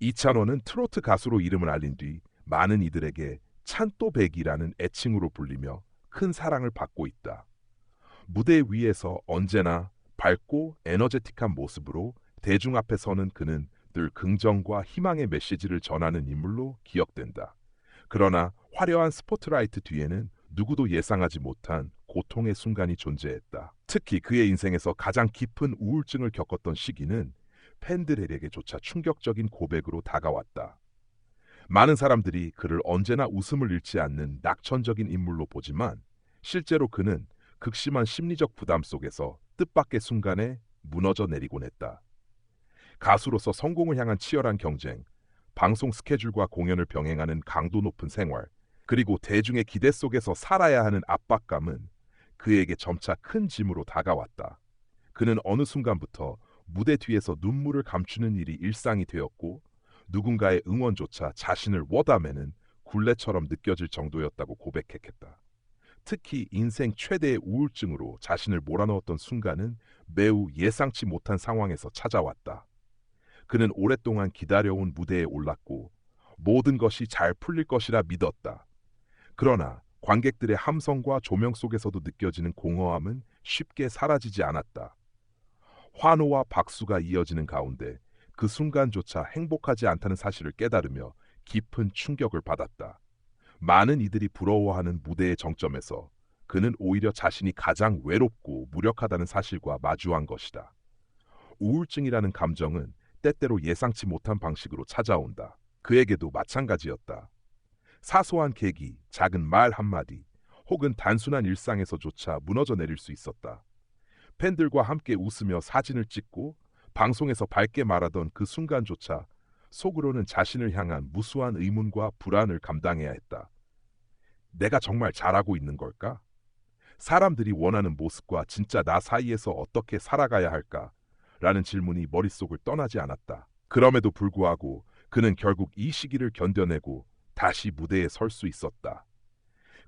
이찬원은 트로트 가수로 이름을 알린 뒤 많은 이들에게 찬또배기라는 애칭으로 불리며 큰 사랑을 받고 있다. 무대 위에서 언제나 밝고 에너제틱한 모습으로 대중 앞에 서는 그는 늘 긍정과 희망의 메시지를 전하는 인물로 기억된다. 그러나 화려한 스포트라이트 뒤에는 누구도 예상하지 못한 고통의 순간이 존재했다. 특히 그의 인생에서 가장 깊은 우울증을 겪었던 시기는 팬들에게조차 충격적인 고백으로 다가왔다. 많은 사람들이 그를 언제나 웃음을 잃지 않는 낙천적인 인물로 보지만 실제로 그는 극심한 심리적 부담 속에서 뜻밖의 순간에 무너져 내리곤 했다. 가수로서 성공을 향한 치열한 경쟁, 방송 스케줄과 공연을 병행하는 강도 높은 생활, 그리고 대중의 기대 속에서 살아야 하는 압박감은 그에게 점차 큰 짐으로 다가왔다. 그는 어느 순간부터 무대 뒤에서 눈물을 감추는 일이 일상이 되었고 누군가의 응원조차 자신을 워담에는 굴레처럼 느껴질 정도였다고 고백했다. 특히 인생 최대의 우울증으로 자신을 몰아넣었던 순간은 매우 예상치 못한 상황에서 찾아왔다. 그는 오랫동안 기다려온 무대에 올랐고 모든 것이 잘 풀릴 것이라 믿었다. 그러나 관객들의 함성과 조명 속에서도 느껴지는 공허함은 쉽게 사라지지 않았다. 환호와 박수가 이어지는 가운데 그 순간조차 행복하지 않다는 사실을 깨달으며 깊은 충격을 받았다. 많은 이들이 부러워하는 무대의 정점에서 그는 오히려 자신이 가장 외롭고 무력하다는 사실과 마주한 것이다. 우울증이라는 감정은 때때로 예상치 못한 방식으로 찾아온다. 그에게도 마찬가지였다. 사소한 계기, 작은 말 한마디, 혹은 단순한 일상에서조차 무너져 내릴 수 있었다. 팬들과 함께 웃으며 사진을 찍고 방송에서 밝게 말하던 그 순간조차 속으로는 자신을 향한 무수한 의문과 불안을 감당해야 했다. 내가 정말 잘하고 있는 걸까? 사람들이 원하는 모습과 진짜 나 사이에서 어떻게 살아가야 할까? 라는 질문이 머릿속을 떠나지 않았다. 그럼에도 불구하고 그는 결국 이 시기를 견뎌내고 다시 무대에 설 수 있었다.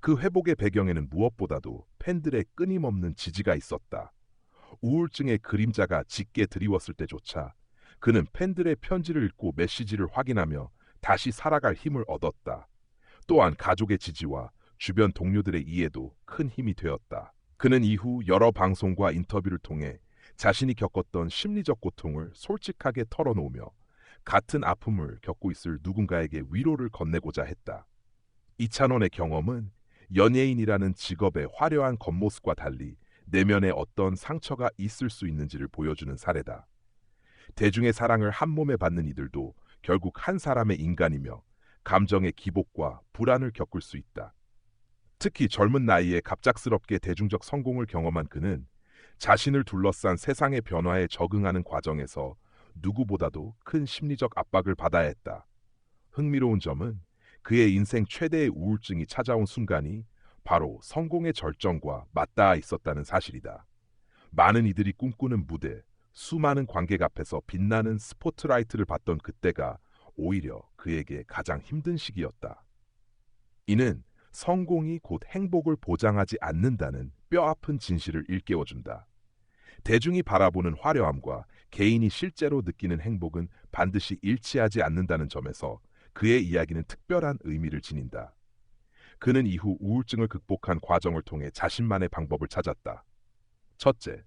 그 회복의 배경에는 무엇보다도 팬들의 끊임없는 지지가 있었다. 우울증의 그림자가 짙게 드리웠을 때조차 그는 팬들의 편지를 읽고 메시지를 확인하며 다시 살아갈 힘을 얻었다. 또한 가족의 지지와 주변 동료들의 이해도 큰 힘이 되었다. 그는 이후 여러 방송과 인터뷰를 통해 자신이 겪었던 심리적 고통을 솔직하게 털어놓으며 같은 아픔을 겪고 있을 누군가에게 위로를 건네고자 했다. 이찬원의 경험은 연예인이라는 직업의 화려한 겉모습과 달리 내면에 어떤 상처가 있을 수 있는지를 보여주는 사례다. 대중의 사랑을 한 몸에 받는 이들도 결국 한 사람의 인간이며 감정의 기복과 불안을 겪을 수 있다. 특히 젊은 나이에 갑작스럽게 대중적 성공을 경험한 그는 자신을 둘러싼 세상의 변화에 적응하는 과정에서 누구보다도 큰 심리적 압박을 받아야 했다. 흥미로운 점은 그의 인생 최대의 우울증이 찾아온 순간이 바로 성공의 절정과 맞닿아 있었다는 사실이다. 많은 이들이 꿈꾸는 무대, 수많은 관객 앞에서 빛나는 스포트라이트를 받던 그때가 오히려 그에게 가장 힘든 시기였다. 이는 성공이 곧 행복을 보장하지 않는다는 뼈아픈 진실을 일깨워준다. 대중이 바라보는 화려함과 개인이 실제로 느끼는 행복은 반드시 일치하지 않는다는 점에서 그의 이야기는 특별한 의미를 지닌다. 그는 이후 우울증을 극복한 과정을 통해 자신만의 방법을 찾았다. 첫째,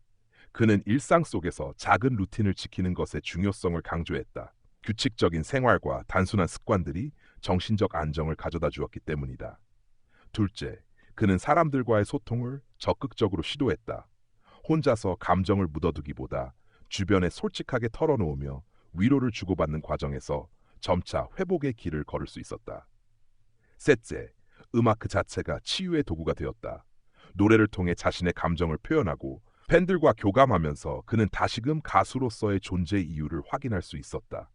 그는 일상 속에서 작은 루틴을 지키는 것의 중요성을 강조했다. 규칙적인 생활과 단순한 습관들이 정신적 안정을 가져다 주었기 때문이다. 둘째, 그는 사람들과의 소통을 적극적으로 시도했다. 혼자서 감정을 묻어두기보다 주변에 솔직하게 털어놓으며 위로를 주고받는 과정에서 점차 회복의 길을 걸을 수 있었다. 셋째, 음악 그 자체가 치유의 도구가 되었다. 노래를 통해 자신의 감정을 표현하고 팬들과 교감하면서 그는 다시금 가수로서의 존재 이유를 확인할 수 있었다.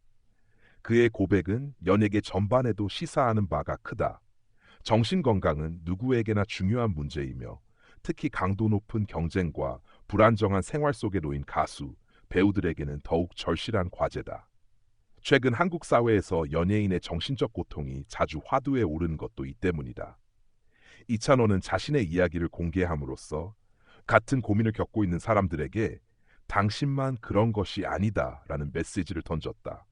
그의 고백은 연예계 전반에도 시사하는 바가 크다. 정신건강은 누구에게나 중요한 문제이며 특히 강도 높은 경쟁과 불안정한 생활 속에 놓인 가수, 배우들에게는 더욱 절실한 과제다. 최근 한국 사회에서 연예인의 정신적 고통이 자주 화두에 오르는 것도 이 때문이다. 이찬원은 자신의 이야기를 공개함으로써 같은 고민을 겪고 있는 사람들에게 당신만 그런 것이 아니다 라는 메시지를 던졌다.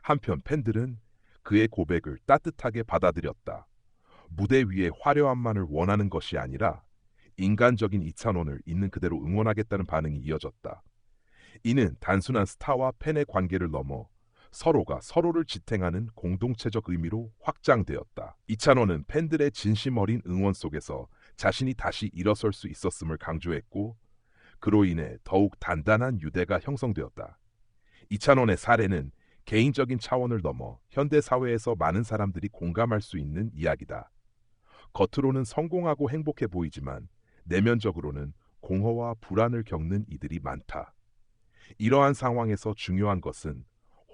한편 팬들은 그의 고백을 따뜻하게 받아들였다. 무대 위의 화려함만을 원하는 것이 아니라 인간적인 이찬원을 있는 그대로 응원하겠다는 반응이 이어졌다. 이는 단순한 스타와 팬의 관계를 넘어 서로가 서로를 지탱하는 공동체적 의미로 확장되었다. 이찬원은 팬들의 진심 어린 응원 속에서 자신이 다시 일어설 수 있었음을 강조했고, 그로 인해 더욱 단단한 유대가 형성되었다. 이찬원의 사례는 개인적인 차원을 넘어 현대 사회에서 많은 사람들이 공감할 수 있는 이야기다. 겉으로는 성공하고 행복해 보이지만 내면적으로는 공허와 불안을 겪는 이들이 많다. 이러한 상황에서 중요한 것은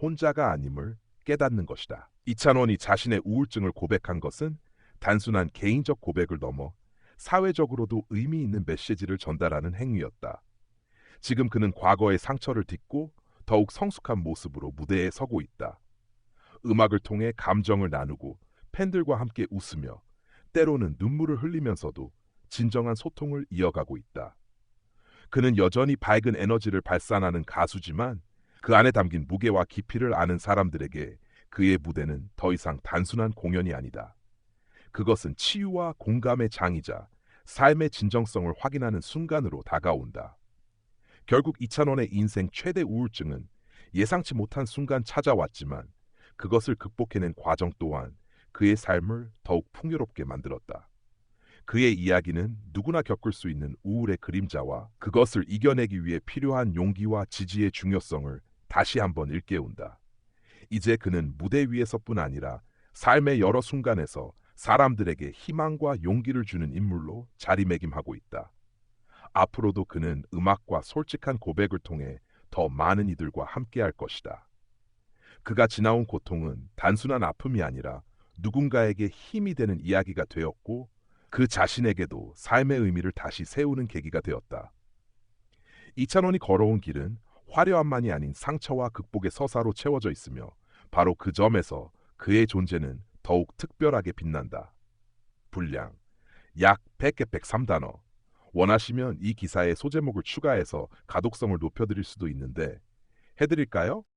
혼자가 아님을 깨닫는 것이다. 이찬원이 자신의 우울증을 고백한 것은 단순한 개인적 고백을 넘어 사회적으로도 의미 있는 메시지를 전달하는 행위였다. 지금 그는 과거의 상처를 딛고 더욱 성숙한 모습으로 무대에 서고 있다. 음악을 통해 감정을 나누고 팬들과 함께 웃으며 때로는 눈물을 흘리면서도 진정한 소통을 이어가고 있다. 그는 여전히 밝은 에너지를 발산하는 가수지만 그 안에 담긴 무게와 깊이를 아는 사람들에게 그의 무대는 더 이상 단순한 공연이 아니다. 그것은 치유와 공감의 장이자 삶의 진정성을 확인하는 순간으로 다가온다. 결국 이찬원의 인생 최대 우울증은 예상치 못한 순간 찾아왔지만 그것을 극복해낸 과정 또한 그의 삶을 더욱 풍요롭게 만들었다. 그의 이야기는 누구나 겪을 수 있는 우울의 그림자와 그것을 이겨내기 위해 필요한 용기와 지지의 중요성을 다시 한번 일깨운다. 이제 그는 무대 위에서뿐 아니라 삶의 여러 순간에서 사람들에게 희망과 용기를 주는 인물로 자리매김하고 있다. 앞으로도 그는 음악과 솔직한 고백을 통해 더 많은 이들과 함께할 것이다. 그가 지나온 고통은 단순한 아픔이 아니라 누군가에게 힘이 되는 이야기가 되었고, 그 자신에게도 삶의 의미를 다시 세우는 계기가 되었다. 이찬원이 걸어온 길은 화려함만이 아닌 상처와 극복의 서사로 채워져 있으며 바로 그 점에서 그의 존재는 더욱 특별하게 빛난다. 분량 약 100개 103단어. 원하시면 이 기사에 소제목을 추가해서 가독성을 높여드릴 수도 있는데 해드릴까요?